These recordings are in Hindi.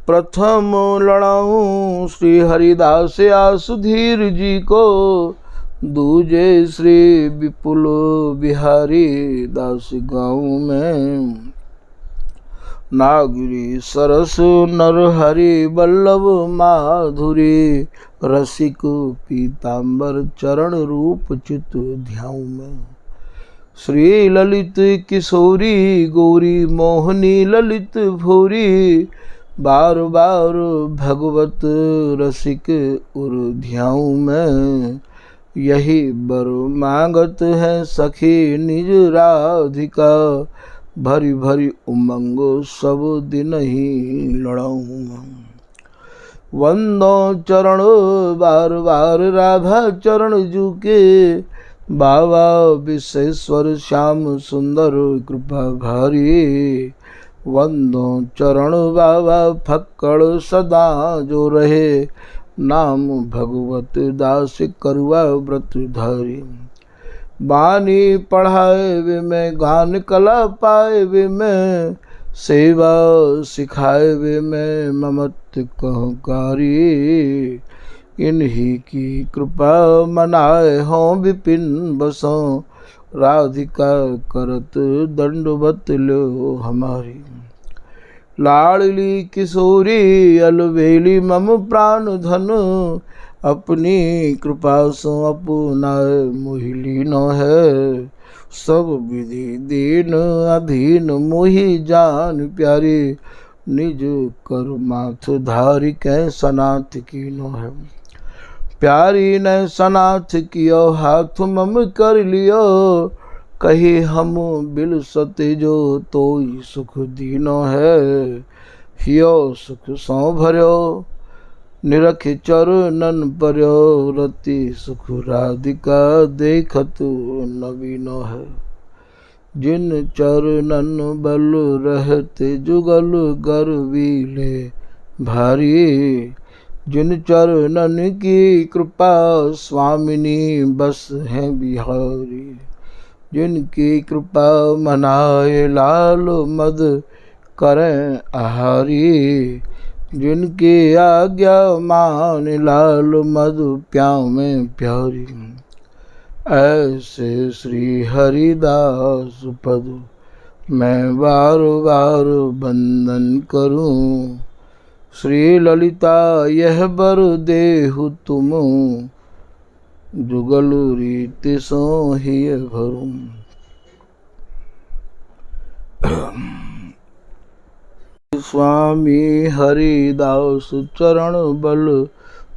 प्रथम लड़ाऊं श्री हरिदास सुधीर जी को, दूजे श्री विपुल बिहारी दास गाँव में। नागरी सरस नरहरि वल्लभ माधुरी, रसिक पीताम्बर चरण रूप चित ध्याऊ में। श्री ललित किशोरी गौरी मोहनी ललित भूरी, बार बार भगवत रसिक उर ध्याऊ में। यही बर मांगत है सखी निज राधिका, भरी भरी उमंग सब दिन ही लड़ाऊं। वंदो चरण बार बार राधा चरण जुके, बाबा विश्वेश्वर श्याम सुंदर कृपा भारी। वंदो चरण बाबा फक्कड़ सदा जो रहे, नाम भगवत दास करुआ व्रत धारी। बानी पढ़ाए वे में गान कला पाए वे में, सेवा सिखाए वे में ममत कहकारी। इन्हीं की कृपा मनाए हों विपिन बसों, राधिका करत दंडवत लो हमारी। लाडली किशोरी अलबेली मम प्राण धन, अपनी कृपा सो अपनाए मोहि न है। सब विधि दीन अधीन मोहि जान प्यारी, निज कर माथ धारी कै सनाथ की न है। प्यारी ने सनाथ कियो हाथ मम कर लियो, कही हम बिल सते जो तोई सुख दीनो है। हियो सुख सौ भर्यो निरख चरणन पर्यो, रति सुख राधिका देखत नवीनो है। जिन चरणन बल रहते जुगल गर्वीले भारी, जिन चरणन की कृपा स्वामिनी बस है बिहारी। जिनकी कृपा मनाए लाल मद करें आहारी, जिनकी आज्ञा मान लाल मद प्यामें प्यारी। ऐसे श्री हरिदास पद मैं बार बार बंदन करूं, श्री ललिता यह बर देहु तुम, जुगल रीत सो ही भरूं। स्वामी हरिदास चरण बल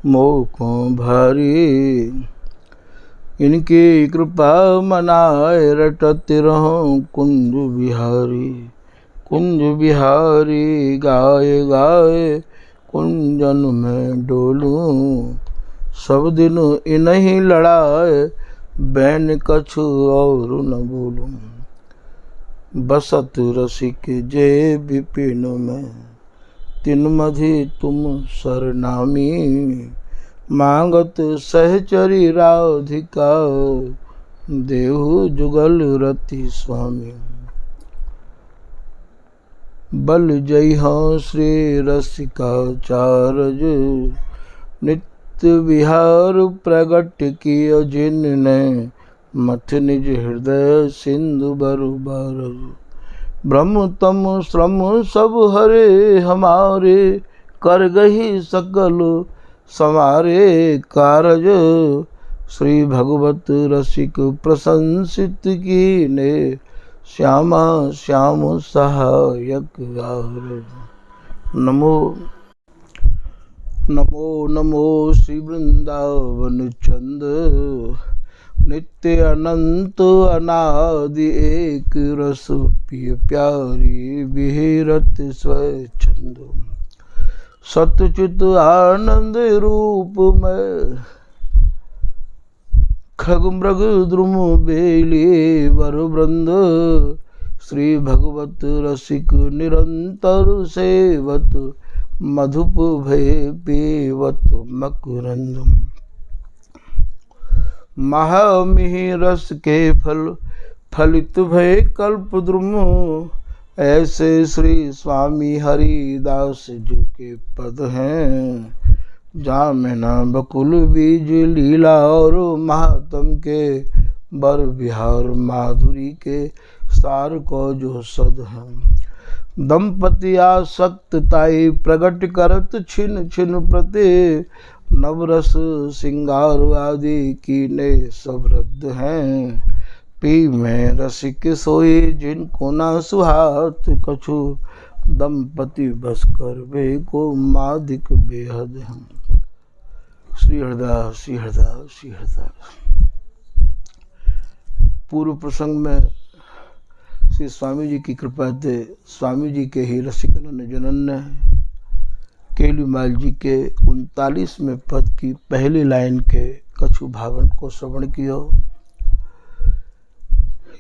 मोको भारी, इनकी कृपा मनाए रटत रहूं कुंज बिहारी। कुंज बिहारी गाए गाए कुंजन में डोलूं, सब दिन इन्हीं लड़ाए बैन कछु और न बोलूं। बसत रसिक जे विपिन में, तिन मधि तुम सरनामी। मांगत सहचरी राधिका, देहु जुगल रति स्वामी। बल जय हाँ श्री रसिकाचार्य, नित्य विहार प्रगट कियो जिनने, मथ निज हृदय सिंधु बरुबर। ब्रह्म तम श्रम सब हरे हमारे, कर गही सकल समारे कारज। श्री भगवत रसिक प्रशंसित कीने, श्यामा श्याम सहायक आर। नमो नमो नमो श्री वृंदावन चंद, नित्य अनंत अनादि एक रस पिय प्यारी, विहरत स्वच्छंद। सतचित आनंद रूप में, खग मृग द्रुम बेली वर वृंद। श्री भगवत रसिक निरंतर सेवत, मधुप भय पीवत मकरंद। महामिहि रस के फल, फलित भय कल्प द्रुम। ऐसे श्री स्वामी हरिदास जी के पद हैं, जामिना बकुल बीज लीला और महात्म के, बर बिहार माधुरी के सार को जो सद हैं। दंपति आसक्त ताई प्रगट करत छिन छिन प्रति, नवरस सिंगार आदि कीने सब रद्द हैं। पी में रसिक सोए जिनको ना सुहात, कछु दंपति बस कर वे को मादिक बेहद हम। श्री हरदास श्री हरदास श्री हरदास। पूर्व प्रसंग में श्री स्वामी जी की कृपा से स्वामी जी के ही रसिक जनन ने केलुमाल जी के 39वें पद की पहली लाइन के कछु भावन को श्रवण किया।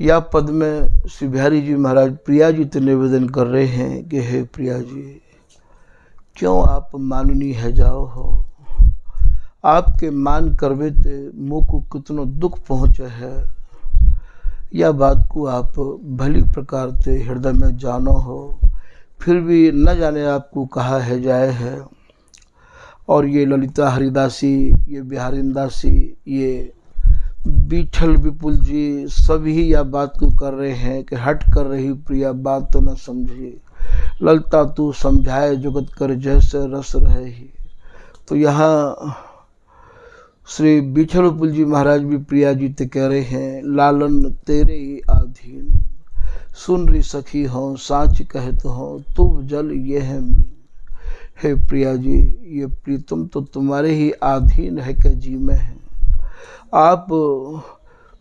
या पद में श्री बिहारी जी महाराज प्रिया जी से निवेदन कर रहे हैं कि हे प्रिया जी, क्यों आप माननी है जाओ हो, आपके मान करवे ते मुँह को कितनो दुख पहुँचे है, यह बात को आप भली प्रकार से हृदय में जानो हो, फिर भी न जाने आपको कहा है जाए है। और ये ललिता हरिदासी, ये बिहारिंदासी, ये बीठल विपुल जी सभी यह बात को कर रहे हैं कि हट कर रही प्रिया बात तो न समझी, ललता तू समझाए जुगत कर जैसे रस रहे ही। तो यहाँ श्री बीठल विपुल जी महाराज भी प्रिया जी ते कह रहे हैं, लालन तेरे ही आधीन, सुन रही सखी हो साच कहत हो, तुम जल ये है मीन। हे प्रिया जी, ये प्रीतम तो तुम्हारे ही अधीन है कि जी में है। आप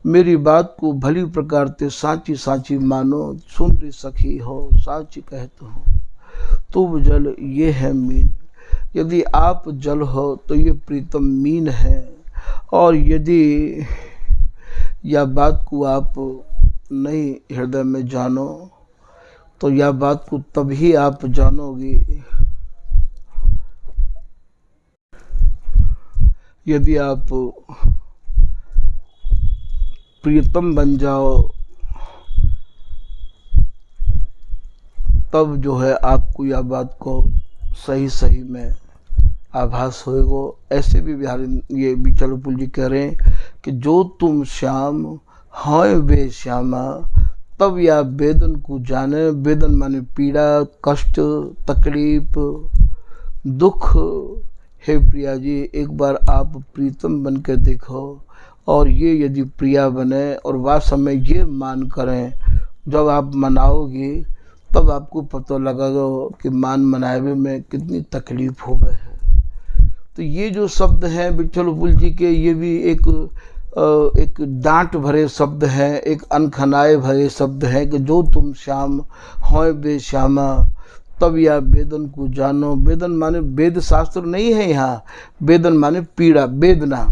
मेरी बात को भली प्रकार से साची साची मानो, सुन रही सखी हो साची कहत हो, तुम जल ये है मीन। यदि आप जल हो तो ये प्रीतम मीन है, और यदि यह बात को आप नहीं हृदय में जानो तो यह बात को तभी आप जानोगे यदि आप प्रियतम बन जाओ, तब जो है आपको यह बात को सही सही में आभास होएगा। ऐसे भी ये बीठल विपुल जी कह रहे हैं कि जो तुम श्याम हैं वे श्यामा, तब या वेदन को जाने। वेदन माने पीड़ा, कष्ट, तकलीफ, दुख। हे प्रिया जी, एक बार आप प्रीतम बन के देखो, और ये यदि प्रिया बने और वास्तव में ये मान करें, जब आप मनाओगी तब आपको पता लगेगा कि मान मनाए में कितनी तकलीफ हो गए है। तो ये जो शब्द हैं बीठल विपुल जी के, ये भी एक डांट भरे शब्द हैं, एक अनखनाए भरे शब्द हैं कि जो तुम श्याम हैं बे श्यामा, तब या वेदन को जानो। वेदन माने वेद शास्त्र नहीं है यहाँ, वेदन माने पीड़ा, वेदना।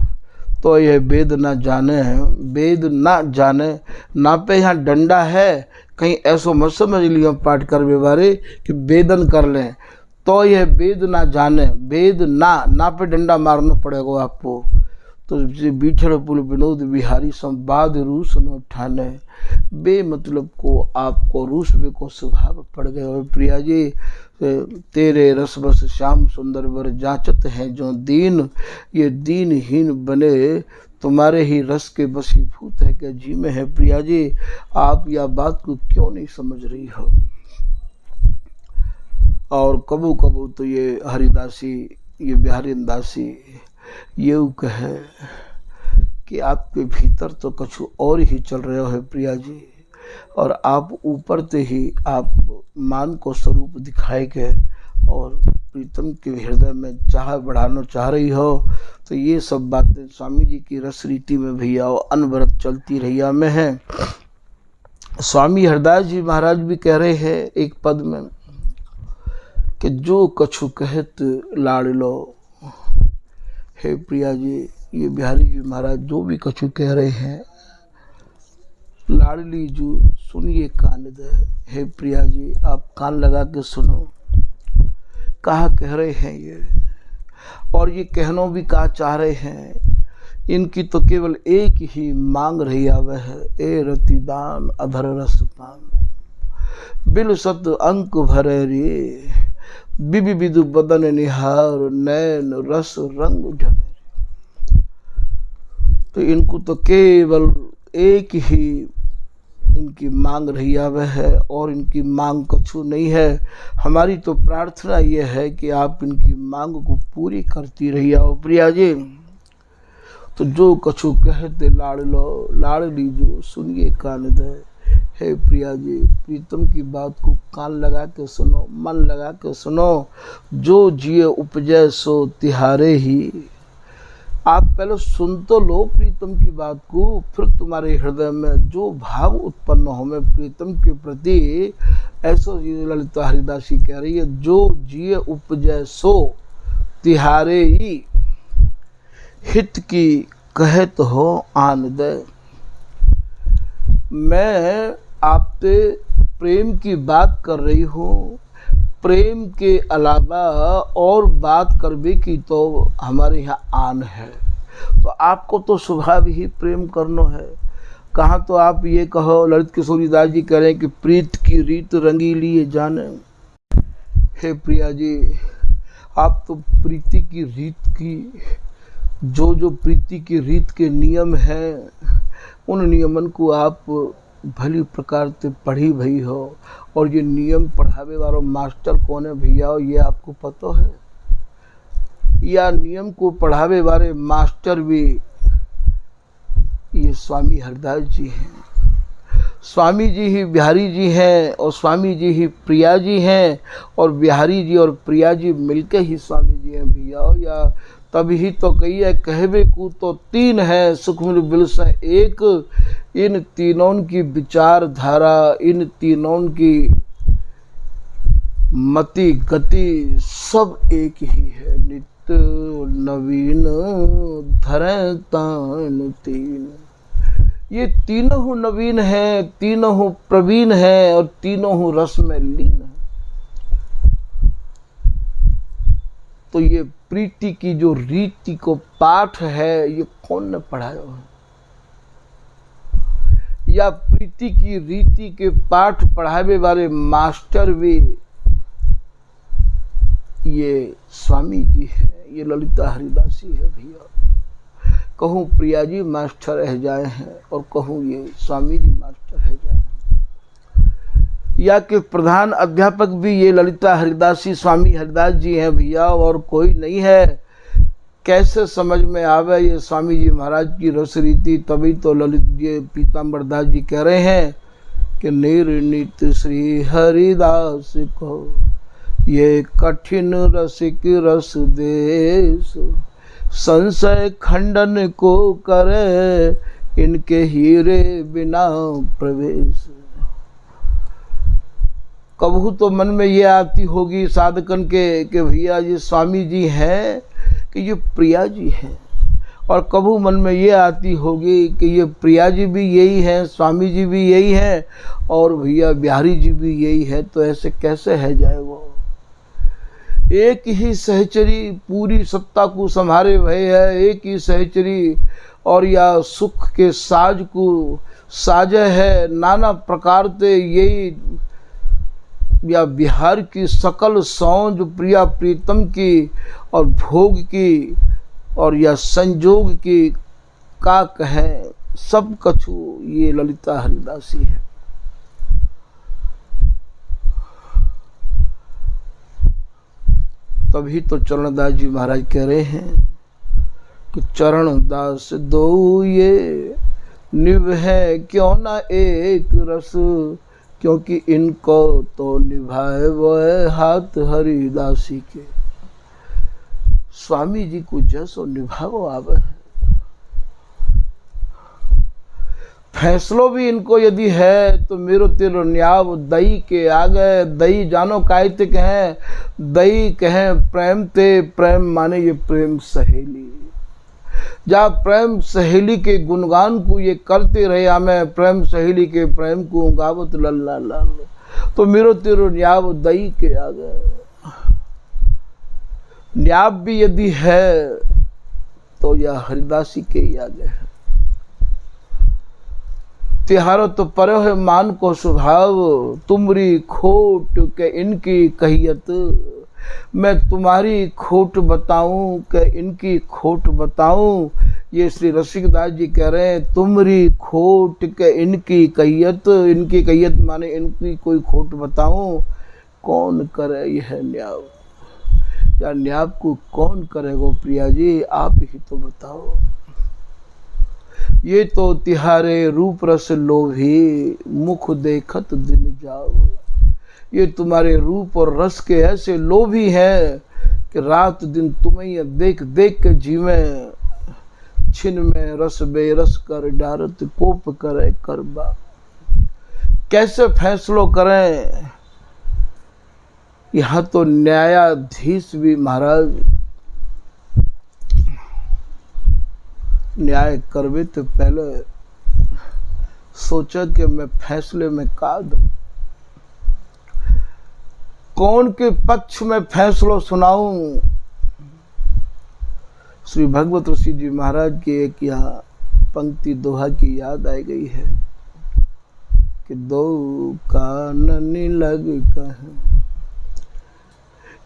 तो यह वेद ना जाने है, वेद ना जाने ना पे यहाँ डंडा है, कहीं ऐसो मत समझ लियो पाठ कर बारे कि वेदन कर लें। तो यह वेद ना जाने, वेद ना पे डंडा मारना पड़ेगा आपको। तो बीठल विपुल विनोद बिहारी संवाद रूस न ठाने, बे मतलब को आपको रूस में को स्वभाव पड़ गए। और प्रिया जी, तेरे रस बस श्याम सुंदर वर जांचत हैं जो दीन, ये दीनहीन बने तुम्हारे ही रस के बसीभूत है कि जी में है। प्रिया जी, आप यह बात को क्यों नहीं समझ रही हो। और कबू कबू तो ये हरिदासी, ये बिहारिंदासी ये कहे कि आपके भीतर तो कछु और ही चल रहे हो है प्रिया जी, और आप ऊपर से ही आप मान को स्वरूप दिखाए के और प्रीतम के हृदय में चाह बढ़ाना चाह रही हो। तो ये सब बातें स्वामी जी की रस रीति में भैया अनवरत चलती रहिया में है। स्वामी हरदास जी महाराज भी कह रहे हैं एक पद में कि जो कछु कहत लाड़ लो। हे प्रिया जी, ये बिहारी जी महाराज जो भी कछु कह रहे हैं, लाडली जू सुनिए कान दे। हे प्रिया जी, आप कान लगा के सुनो, कहा कह रहे हैं ये, और ये कहनो भी कहा चाह रहे हैं। इनकी तो केवल एक ही मांग रही आवे है, ए रतिदान अधर रस पान। बिल सत अंक भरे रे, बिबि बिदु बदन निहार, नैन रस रंग झरे। तो इनको तो केवल एक ही इनकी मांग रही आवे है और इनकी मांग कछु नहीं है। हमारी तो प्रार्थना ये है कि आप इनकी मांग को पूरी करती रही आओ प्रिया जी। तो जो कछु कहते लाड़ लो, लाड़ लीजो, सुनिए कान दे। हे प्रिया जी, प्रीतम की बात को कान लगा के सुनो, मन लगा के सुनो। जो जिए उपजय सो तिहारे ही। आप पहले सुन तो लो प्रीतम की बात को, फिर तुम्हारे हृदय में जो भाव उत्पन्न हो में प्रीतम के प्रति, ऐसा ललिता हरिदासी कह रही है, जो जिए उपजय सो तिहारे ही, हित की कहत हो आन दे। मैं आपसे प्रेम की बात कर रही हूँ, प्रेम के अलावा और बात करने की तो हमारे यहाँ आन है। तो आपको तो स्वभाव ही प्रेम करना है। कहाँ तो आप ये कहो, ललित किशोरीदास जी कह रहे हैं कि प्रीत की रीत रंगीली जाने। हे प्रिया जी, आप तो प्रीति की रीत की, जो प्रीति की रीत के नियम हैं, उन नियमन को आप भली प्रकार से पढ़ी भई हो। और ये नियम पढ़ावे वाला मास्टर कौन है भैया, ये आपको पता है? या नियम को पढ़ावे वाले मास्टर भी ये स्वामी हरिदास जी हैं। स्वामी जी ही बिहारी जी हैं और स्वामी जी ही प्रिया जी हैं, और बिहारी जी और प्रिया जी मिलके ही स्वामी जी हैं भैया। या तभी तो कहिए कहवे को तो तीन है, सुख मिल बिल से एक। इन तीनों की विचारधारा, इन तीनों की मति गति सब एक ही है। नित्य नवीन धरे तान तीन। ये तीनों नवीन है, तीनों प्रवीण है और तीनों रस में लीन है। तो ये प्रीति की जो रीति को पाठ है, ये कौन ने पढ़ाया है? या प्रीति की रीति के पाठ पढ़ावे वाले मास्टर भी ये स्वामी जी है, ये ललिता हरिदासी है भैया। कहूँ प्रिया जी मास्टर रह जाए हैं और कहूँ ये स्वामी जी मास्टर रह जाए हैं। या कि प्रधान अध्यापक भी ये ललिता हरिदासी स्वामी हरिदास जी हैं भैया, और कोई नहीं है। कैसे समझ में आवे ये स्वामी जी महाराज की रस रीति? तभी तो ललित ये पीताम्बर दास जी कह रहे हैं कि निर्णित श्री हरिदास को ये कठिन रसिक रस देश, संशय खंडन को करे इनके हीरे बिना प्रवेश। कबहू तो मन में ये आती होगी साधकन के कि भैया ये स्वामी जी हैं कि ये प्रिया जी हैं, और कबहू मन में ये आती होगी कि ये प्रिया जी भी यही हैं, स्वामी जी भी यही हैं और भैया बिहारी जी भी यही है। तो ऐसे कैसे है जाए वो? एक ही सहचरी पूरी सत्ता को संभारे भय है, एक ही सहचरी और या सुख के साज को साजे है। नाना प्रकार से यही या बिहार की सकल सौंज प्रिया प्रीतम की और भोग की और या संजोग की का कहें, सब कछु ये ललिता हरिदासी है। तभी तो चरणदास जी महाराज कह रहे हैं कि चरणदास दो ये निभ है क्यों ना एक रस, क्योंकि इनको तो निभाए वो है हाथ हरिदासी के। स्वामी जी को जैसो निभाओ आवे है। फैसलो भी इनको यदि है तो मेरो तेरो न्याव दई के आगे। दई जानो कायते कहें, दई कहें प्रेम ते, प्रेम माने ये प्रेम सहेली। जहाँ प्रेम सहेली के गुणगान को ये करते रहे, हमें प्रेम सहेली के प्रेम को गावत लल्ला लाल, तो मेरो तेरो न्याव दई के आगे। न्याव भी यदि है तो यह हरिदासी के ही आगे है। तिहारो तो परो है मान को स्वभाव, तुमरी खोट के इनकी कहियत। मैं तुम्हारी खोट बताऊं कि इनकी खोट बताऊं। ये श्री रसिकदास जी कह रहे हैं, तुमरी खोट के इनकी कहियत। इनकी कहियत माने इनकी कोई खोट बताऊं। कौन करे यह न्याय, या न्याय को कौन करेगा प्रिया जी, आप ही तो बताओ। ये तो तिहारे रूप रस लोभी, मुख देखत दिन जाओ। ये तुम्हारे रूप और रस के ऐसे लोभी हैं कि रात दिन तुम्हें देख देख के जीवे। छिन में रस बेरस कर डारत, कोप करे करबा। कैसे फैसलो करें, यहाँ तो न्यायाधीश भी महाराज न्याय करवे तो पहले सोचा कि मैं फैसले में का दूं, कौन के पक्ष में फैसलो सुनाऊं। श्री भगवत ऋषि जी महाराज की एक यहाँ पंक्ति दोहा की याद आ गई है कि दो काननी लग कहें,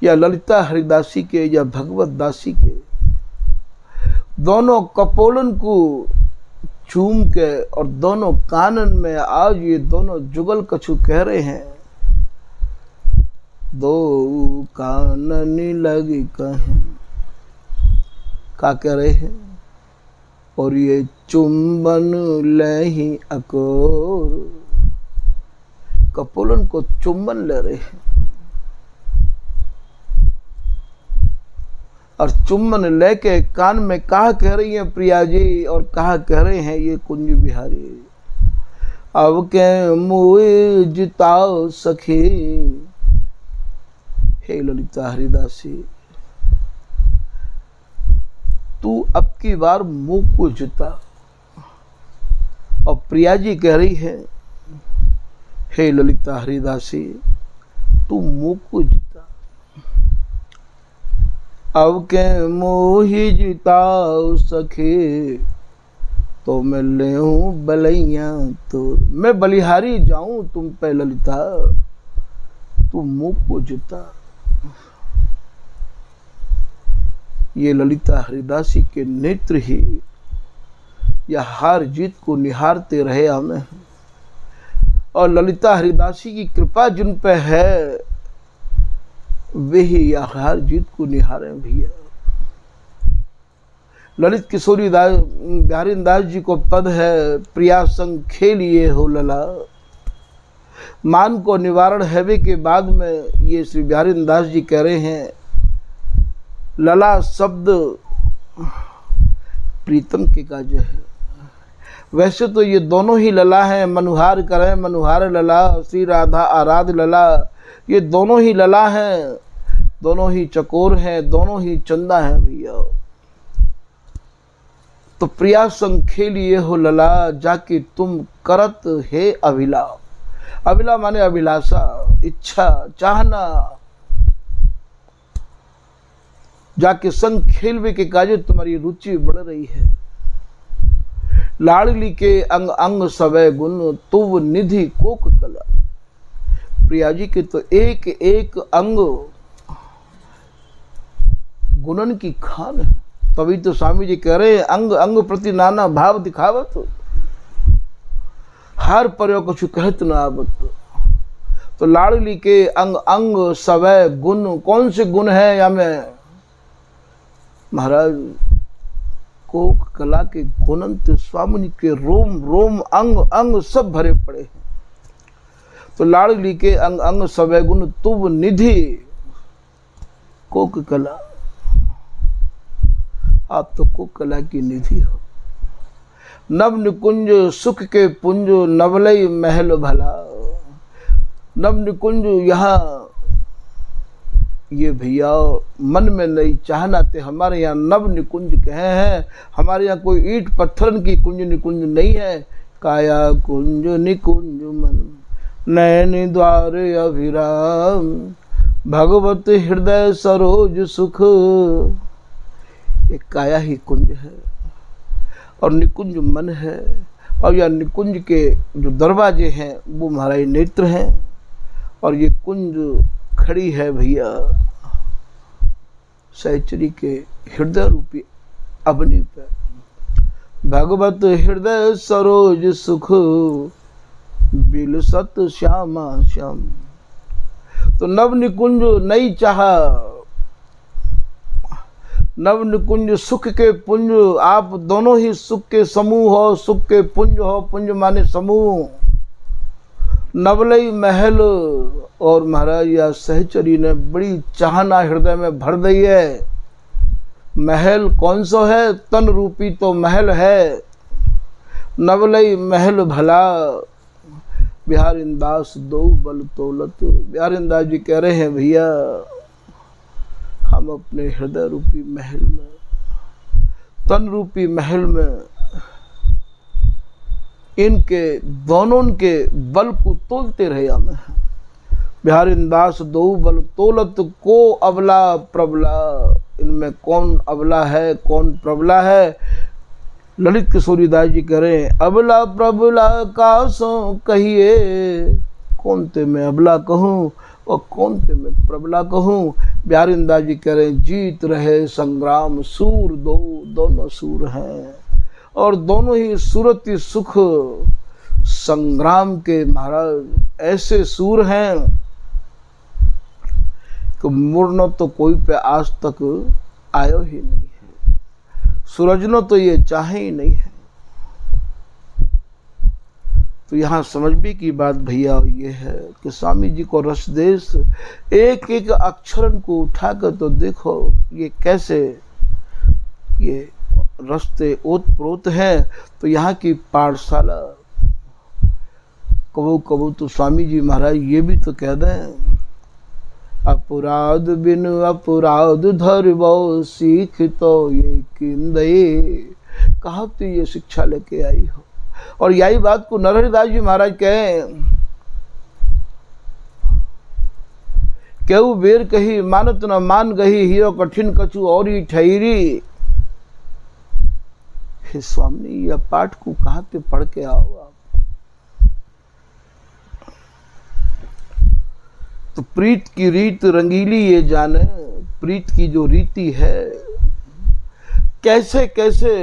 या ललिता हरिदासी के या भगवत दासी के दोनों कपोलन को चूम के और दोनों कानन में आज ये दोनों जुगल कछु कह रहे हैं। दो काननी लगी कहें, क्या कह रहे हैं, और ये चुंबन लही अकोर। कपोलन को चुंबन ले रहे हैं और चुम्बन लेके कान में कहा कह रही है प्रिया जी, और कहा कह रहे हैं ये कुंज बिहारी। अब के मुए जिताओ सखी, हे ललिता हरिदासी, तू अब की बार मुंह को जिता। और प्रिया जी कह रही है, हे ललिता हरिदासी, तू मुंह को जिता। अब के मोही जिताओ सखे, तो मैं ले हूँ बलैया तो। मैं बलिहारी जाऊं तुम पे ललिता, तू मुंह को जिता। ये ललिता हरिदासी के नेत्र ही या हार जीत को निहारते रहे हमें, और ललिता हरिदासी की कृपा जिन पे है वे ही या हार जीत को निहारे भैया। ललित किशोरी बिहारी दास जी को पद है, प्रिया संग खेलिए हो लला। मान को निवारण हैवे के बाद में ये श्री बिहारी दास जी कह रहे हैं, लला शब्द प्रीतम के काज है। वैसे तो ये दोनों ही लला हैं, मनुहार करें मनुहार लला, श्री राधा आराध लला, ये दोनों ही लला हैं, दोनों ही चकोर हैं, दोनों ही चंदा हैं भैया। तो प्रिया संग खेलिए हो लला, जाके तुम करत है अभिला। अभिला माने अभिलाषा, इच्छा, चाहना। जाके संग खेलवे के काजे तुम्हारी रुचि बढ़ रही है। लाडली के अंग अंग सवै गुण, तुव निधि कोक कला। प्रिया जी के तो एक एक अंग गुणन की खान है। तभी तो स्वामी जी कह रहे हैं, अंग अंग प्रति नाना भाव दिखावत, हर पर्यो कुछ कहत न आवत। तो लाडली के अंग अंग सवै गुण, कौन से गुण है या में महाराज कोक कला के गुणंत स्वामी के रोम रोम अंग अंग सब भरे पड़े हैं। तो लाडली के अंग अंग सवै गुण, तुव निधि कोक कला। आप तो कोक कला की निधि हो। नव निकुंज सुख के पुंज, नवलई महल भला। नव निकुंज यहाँ ये भैया मन में नहीं चाहना थे, हमारे यहाँ नव निकुंज कहे हैं। हमारे यहाँ कोई ईंट पत्थरन की कुंज निकुंज नहीं है। काया कुंज निकुंज मन, नैन द्वार अभिराम। भगवत हृदय सरोज सुख, एक काया ही कुंज है और निकुंज मन है। और यह निकुंज के जो दरवाजे हैं वो महाराज नेत्र हैं, और ये कुंज खड़ी है भैया सहचरी के हृदय रूपी अग्नि पे। भगवत हृदय सरोज सुख बिल सत श्यामा श्याम। तो नव निकुंज नहीं चाहा, नव निकुंज सुख के पुंज, आप दोनों ही सुख के समूह हो, सुख के पुंज हो, पुंज माने समूह। नवलई महल, और महाराज या सहचरी ने बड़ी चाहना हृदय में भर दी है। महल कौन सा है? तन रूपी तो महल है। नवलई महल भला बिहारिंदास दो बल तोलत। बिहारिंदास जी कह रहे हैं भैया हम अपने हृदय रूपी महल में, तन रूपी महल में इनके दोनों के बल को तोलते रहे हमें। बिहारिंदास दो बल तोलत को अबला प्रबला। इनमें कौन अबला है कौन प्रबला है? ललित किशोरी दास जी कह रहे हैं अबला प्रबला कासों कहिए, कौन ते मैं अबला कहूँ और कौन ते मैं प्रबला कहूँ। बिहारिंदास जी कह रहे हैं जीत रहे संग्राम सूर दो, दोनों सूर हैं और दोनों ही सूरती सुख संग्राम के महाराज ऐसे सूर हैं कि मुड़नो तो कोई पे आज तक आयो ही नहीं है, सूरजनो तो ये चाहे ही नहीं है। तो यहाँ समझने की बात भैया ये है कि स्वामी जी को रसदेश एक एक अक्षरन को उठाकर तो देखो ये कैसे ये रस्ते ओतप्रोत हैं। तो यहाँ की पाठशाला कबू कबू तो स्वामी जी महाराज ये भी तो कह दें अपराध बिन अपराध धरबो सीख तो ये किंदे। कहाँ तो ये शिक्षा लेके आई हो। और यही बात को नरहरिदास जी महाराज कहें केहू बेर कही मानत न मान गही, हियो कठिन कछु और ही ठहरी। हे स्वामी यह पाठ को कहाँ पे पढ़ के आओ आप। तो प्रीत की रीत रंगीली ये जाने, प्रीत की जो रीति है कैसे कैसे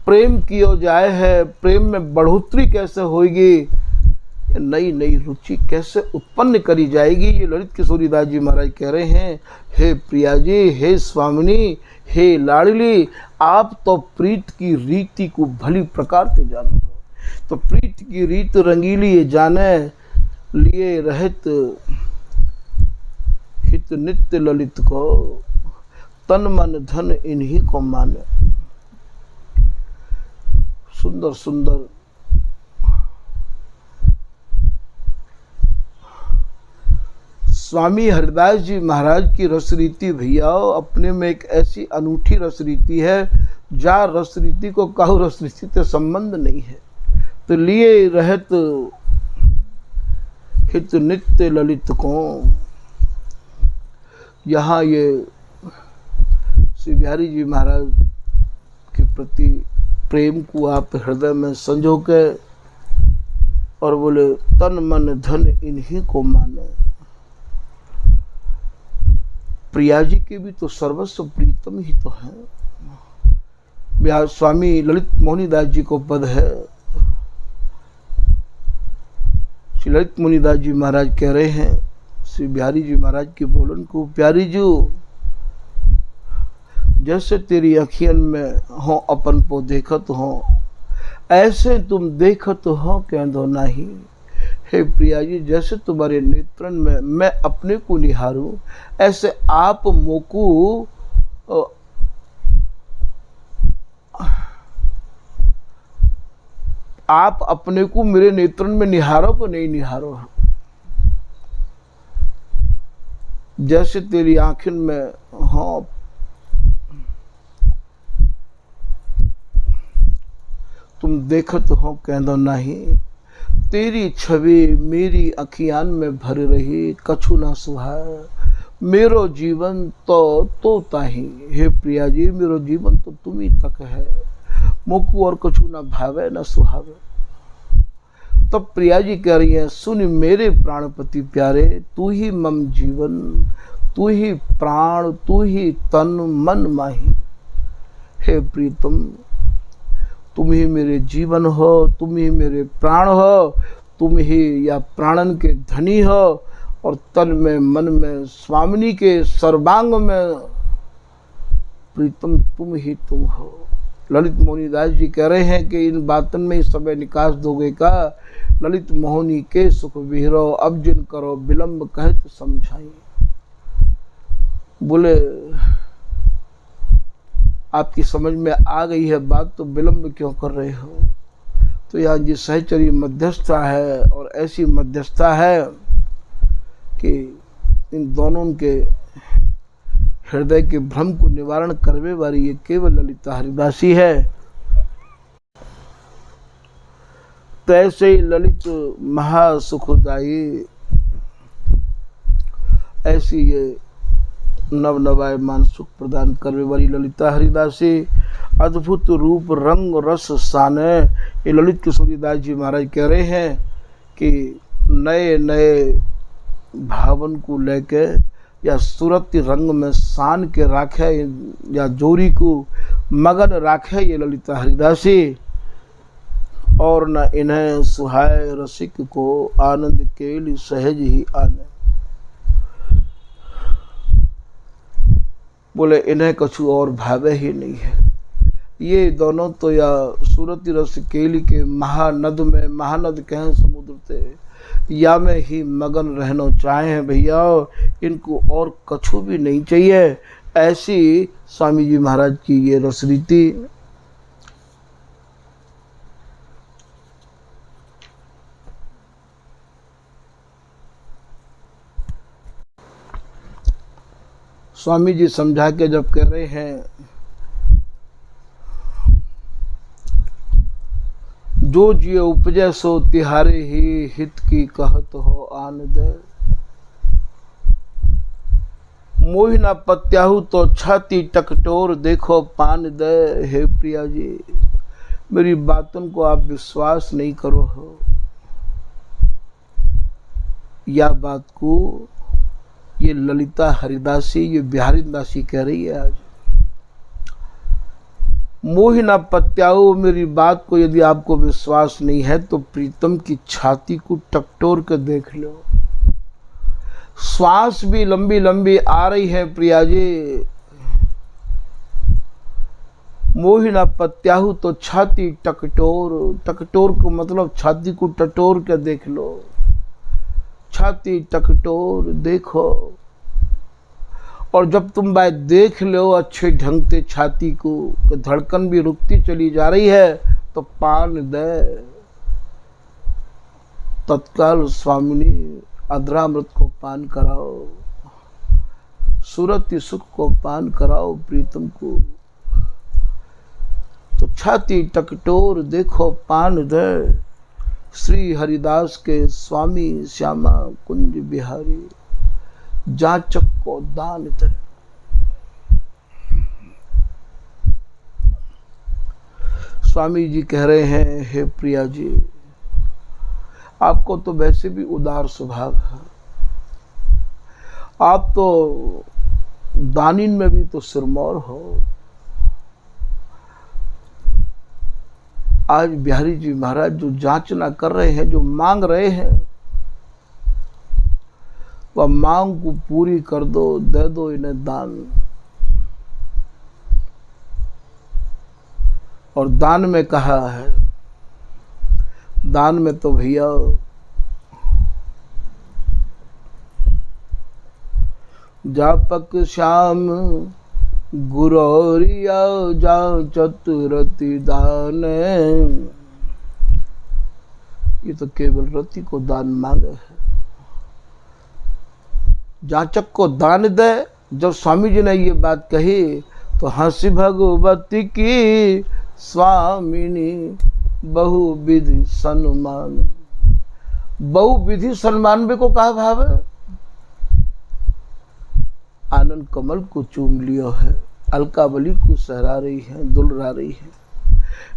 प्रेम किया जाए है, प्रेम में बढ़ोतरी कैसे होगी, नई नई रुचि कैसे उत्पन्न करी जाएगी। ये ललित किशोरी दास जी महाराज कह रहे हैं हे प्रिया जी, हे स्वामिनी, हे लाडली, आप तो प्रीत की रीति को भली प्रकार से जानो। तो प्रीत की रीत रंगीली ये जाने, लिए रहत हित नित्य ललित को, तन मन धन इन्हीं को माने। सुंदर सुंदर स्वामी हरिदास जी महाराज की रसरीति भैया अपने में एक ऐसी अनूठी रसरीति है जा रसरीति को कहू रसरीति से संबंध नहीं है। तो लिए रहत हित नित्य ललित को, यहाँ ये श्री बिहारी जी महाराज के प्रति प्रेम को आप हृदय में संजो के और बोले तन मन धन इन्हीं को माने। प्रिया जी के भी तो सर्वस्व प्रीतम ही तो है। बिहार स्वामी ललित मोहनी दास जी को पद है, श्री ललित मोहनी दास जी महाराज कह रहे हैं श्री बिहारी जी महाराज के बोलन को, प्यारी जो जैसे तेरी अखियन में हो अपन को देखत हो, ऐसे तुम देखत हो कह दो नहीं। हे प्रिया जी जैसे तुम्हारे नेत्रन में मैं अपने को निहारूं, ऐसे आप मोकू आप अपने को मेरे नेत्रन में निहारो को नहीं निहारो। जैसे तेरी आंखिन में हो तुम देखत हो कह दो नहीं। तेरी छवि मेरी अखियान में भर रही, कछु ना सुहाए मेरो जीवन तो ताही। हे प्रिया जी मेरो जीवन तो तुम ही तक है। मोकू और कछु न भावे न सुहावे। तब प्रिया जी कह रही है, सुन मेरे प्राणपति प्यारे, तू ही मम जीवन, तू ही प्राण, तू ही तन मन माही। हे प्रीतम, तुम ही मेरे जीवन हो, तुम ही मेरे प्राण हो, तुम ही या प्राणन के धनी हो, और तन में मन में स्वामिनी के सर्वांग में प्रीतम तुम ही तुम हो। ललित मोहनी दास जी कह रहे हैं कि इन बातन में समय निकास दोगे का, ललित मोहनी के सुख विहरो, अब जिन करो विलंब कहत समझाई। बोले आपकी समझ में आ गई है बात, तो विलंब क्यों कर रहे हो। तो यहाँ जी सहचरी मध्यस्थता है, और ऐसी मध्यस्थता है कि इन दोनों के हृदय के भ्रम को निवारण करने वाली ये केवल ललिता हरिदासी है। तैसे ही ललित महासुखदायी, ऐसी ये नव नवायमान सुख प्रदान करने वाली ललिता हरिदासी, अद्भुत रूप रंग रस साने। ये ललित किशोरीदास जी महाराज कह रहे हैं कि नए नए भावन को लेके या सूरत रंग में सान के राखे, या जोरी को मगन राखे ये ललिता हरिदासी। और न इन्हें सुहाय रसिक को, आनंद केली सहज ही आने। बोले इन्हें कछु और भावे ही नहीं है। ये दोनों तो या सूरती रस केली के महानद में, महानद कहें समुद्र थे, या में ही मगन रहना चाहे हैं भैया, इनको और कछु भी नहीं चाहिए। ऐसी स्वामी जी महाराज की ये रसरीति। स्वामी जी समझा के जब कह रहे हैं, जो जिये उपजय सो तिहारे ही, हित की कहत हो आन दे। मोहि न पत्याहु तो छाती टकटोर, देखो पान दे। हे प्रिया जी, मेरी बातों को आप विश्वास नहीं करो हो। या बात को ये ललिता हरिदासी, ये बिहारी दासी कह रही है आज। मोहि न पत्याओ, मेरी बात को यदि आपको विश्वास नहीं है तो प्रीतम की छाती को टकटोर कर देख लो। श्वास भी लंबी लंबी आ रही है प्रिया जी। मोहि न पत्याहु तो छाती टकटोर, टकटोर को मतलब छाती को टटोर के देख लो। छाती टकटोर देखो, और जब तुम बात देख लो अच्छे ढंग से छाती को, धड़कन भी रुकती चली जा रही है, तो पान दे। तत्काल स्वामिनी अधरामृत को पान कराओ, सूरती सुख को पान कराओ प्रीतम को। तो छाती टकटोर देखो पान दे। श्री हरिदास के स्वामी श्यामा कुंज बिहारी, जाचक को दान दे। स्वामी जी कह रहे हैं, हे प्रिया जी, आपको तो वैसे भी उदार स्वभाव है, आप तो दानिन में भी तो सिरमौर हो। आज बिहारी जी महाराज जो जांचना कर रहे हैं, जो मांग रहे हैं, वह मांग को पूरी कर दो, दे दो इन्हें दान। और दान में कहा है, दान में तो भैया जापक श्याम गुरौरिया जा चतुरति दान। ये तो केवल रति को दान मांगे है, जाचक को दान दे। जब स्वामी जी ने ये बात कही तो हंसी भगवती की स्वामिनी बहुविधि सम्मान। बहुविधि सम्मान भी को कहा भाव है। आनंद कमल को चूम लियो है, अलकावली को सहरा रही है, दुलरा रही है।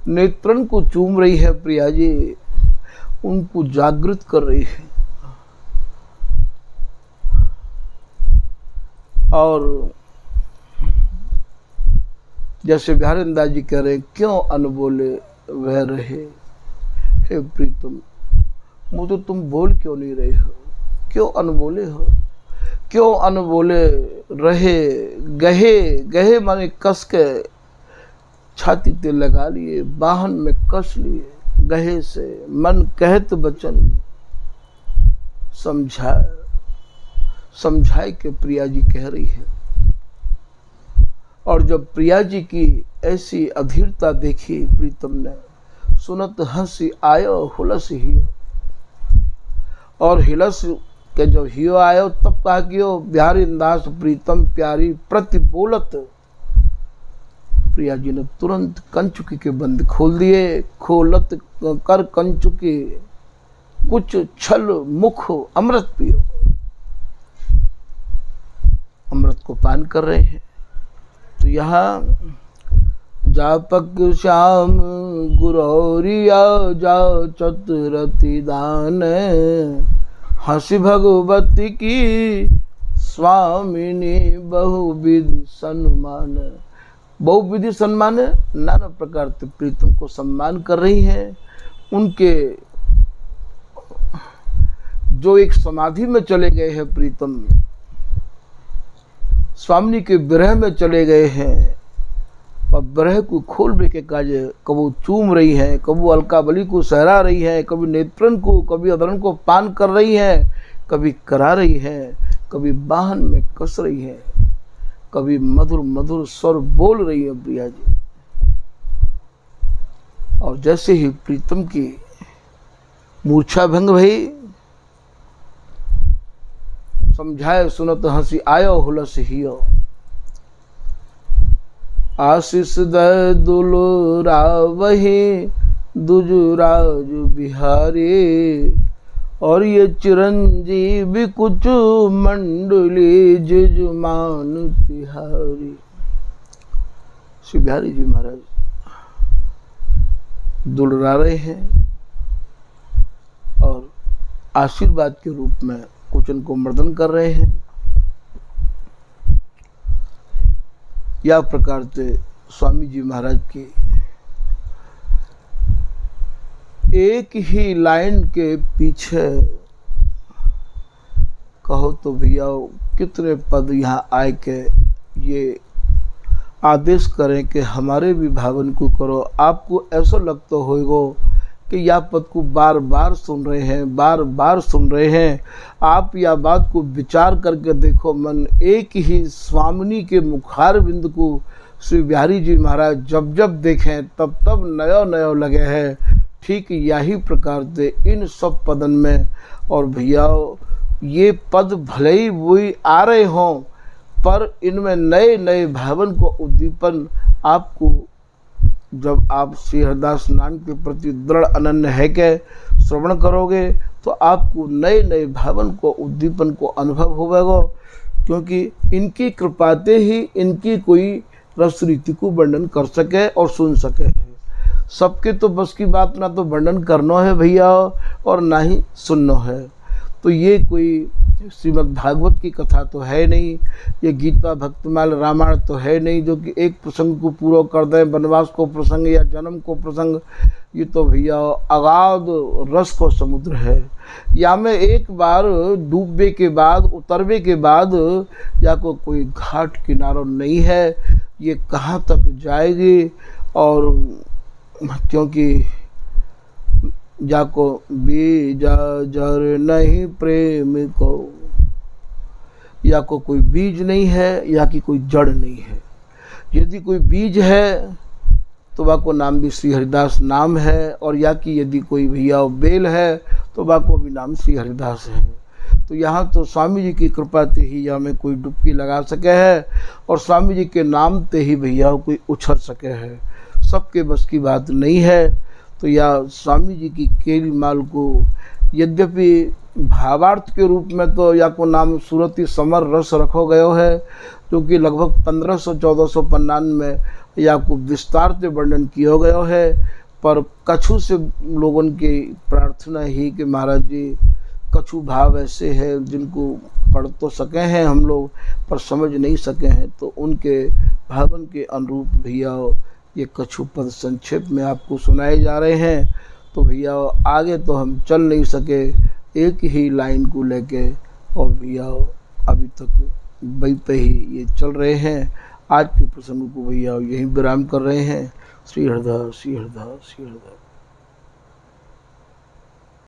नेत्रन को चूम रही है प्रिया जी, उनको जागृत कर रही है। और जैसे बिहारिंदा जी कह रहे, क्यों अनबोले वह रहे, हे प्रीतम मुझे तुम बोल क्यों नहीं रहे हो, क्यों अनबोले हो, क्यों अनबोले रहे। गहे गहे माने कस के छाती ते लगा लिए, बाहन में कस लिए, गहे से मन कहत बचन समझाए के प्रिया जी कह रही है। और जब प्रिया जी की ऐसी अधीरता देखी प्रीतम ने, सुनत हंसी आयो हुलस हियो, और हिलस के जब हियो आयो तब कहा कि ओ बिहारी दास प्रीतम प्यारी प्रति बोलत। प्रिया जी ने तुरंत कंचुकी के बंद खोल दिए, खोलत कर कंचुकी कुछ छल मुख अमृत पियो। अमृत को पान कर रहे हैं। तो यहाँ जापक श्याम गुरौरिया जा चतुरति दान, हंसी भगवती की स्वामिनी बहुविधि सम्मान। बहुविधि सम्मान, नाना प्रकार से प्रीतम को सम्मान कर रही हैं। उनके जो एक समाधि में चले गए हैं प्रीतम, स्वामिनी के विरह में चले गए हैं, और विरह को खोल बे के काज कबू चूम रही हैं, कबू अलकावली को सहरा रही हैं, कभी नेत्रन को, कभी अदरन को पान कर रही हैं, कभी करा रही हैं, कभी बाहन में कस रही हैं, कभी मधुर मधुर स्वर बोल रही है प्रिया जी। और जैसे ही प्रीतम की मूर्छा भंग भई, समझाए सुनत हंसी आयो हुलस हियो। आशीष दय दुलरावहि दुजुराज बिहारी, और ये चिरंजीवी कुछ मंडली जजमान तिहारी। श्री बिहारी जी महाराज दुलरा रहे हैं और आशीर्वाद के रूप में कुछ उनको मर्दन कर रहे हैं। या प्रकार से स्वामी जी महाराज की एक ही लाइन के पीछे कहो तो भैया कितने पद यहाँ आए के ये आदेश करें कि हमारे भी भावन को करो। आपको ऐसा लगता होगा कि यह पद को बार बार सुन रहे हैं, बार बार सुन रहे हैं। आप यह बात को विचार करके देखो, मन एक ही स्वामिनी के मुखार बिंद को श्री बिहारी जी महाराज जब जब देखें तब तब नयो नयो लगे हैं। ठीक यही प्रकार से इन सब पदन में, और भैया ये पद भले ही वही आ रहे हों, पर इनमें नए नए भावन को उद्दीपन आपको, जब आप श्री हरिदास नाम के प्रति दृढ़ अनन्य है के श्रवण करोगे तो आपको नए नए भावन को उद्दीपन को अनुभव होगा। क्योंकि इनकी कृपाते ही इनकी कोई रस रीति को वर्णन कर सके और सुन सके। सबके तो बस की बात ना तो वर्णन करना है भैया और ना ही सुनना है। तो ये कोई श्रीमद् भागवत की कथा तो है नहीं, ये गीता भक्तमाल रामायण तो है नहीं जो कि एक प्रसंग को पूरा कर दें, वनवास को प्रसंग या जन्म को प्रसंग। ये तो भैया अगाध रस को समुद्र है। या में एक बार डूबने के बाद, उतरने के बाद या कोई घाट किनारा नहीं है, ये कहाँ तक जाएगी। और क्योंकि जाको बीजा जर नहीं प्रेम को, या को कोई बीज नहीं है या कि कोई जड़ नहीं है। यदि कोई बीज है तो वह को नाम भी श्री हरिदास नाम है, और या कि यदि कोई भैया बेल है तो वह को भी नाम श्री हरिदास है। तो यहाँ तो स्वामी जी की कृपा ते ही यहाँ में कोई डुबकी लगा सके है, और स्वामी जी के नाम ते ही भैया कोई उछल सके है। सबके बस की बात नहीं है। तो या स्वामी जी की केली माल को यद्यपि भावार्थ के रूप में तो या को नाम सूरती समर रस रखो गयो है, जो कि लगभग 1500-1400 पन्नान में या आपको विस्तार से वर्णन किया गया है, पर कछु से लोगों की प्रार्थना ही कि महाराज जी कछु भाव ऐसे हैं जिनको पढ़ तो सके हैं हम लोग पर समझ नहीं सके हैं, तो उनके भावन के अनुरूप भैया ये कछु पद संक्षेप में आपको सुनाए जा रहे हैं। तो भैया आगे तो हम चल नहीं सके एक ही लाइन को लेके, और भैया अभी तक वही पे ही ये चल रहे हैं। आज के प्रसंग को भैया यहीं विराम कर रहे हैं। श्री हरिदास, श्री हरिदास, श्री हरिदास।